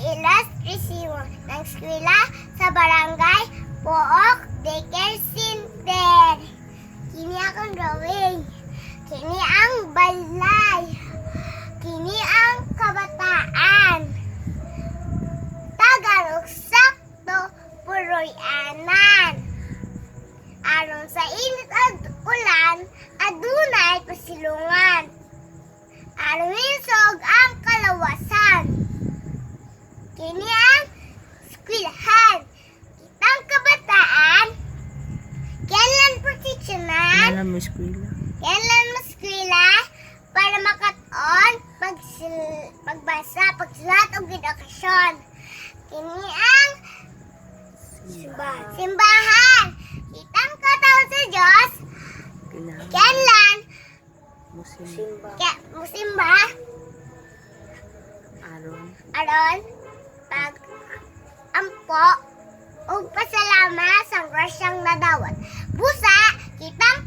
Ilastrisibo ng eskwela sa barangay Pook Daycare Center. Kini akong drawing. Kini ang balay. Kini ang kabataan. Tagalog sakto puroy anan. Aron sa init at ulan, adunay pasilungan. Aron isog ang kalawasan. Kini ang eskwelahan. Kitang kabataan. Kailan proteksyonan? Kailan mo eskwela? Kailan mo eskwela para makaton, pagbasa, pagsulat o edukasyon. Kini ang simbahan. Kitang katao sa Diyos. Kailan musimba aron pag ampo ug pasalamat sa grasyang nadawat. Busa kitang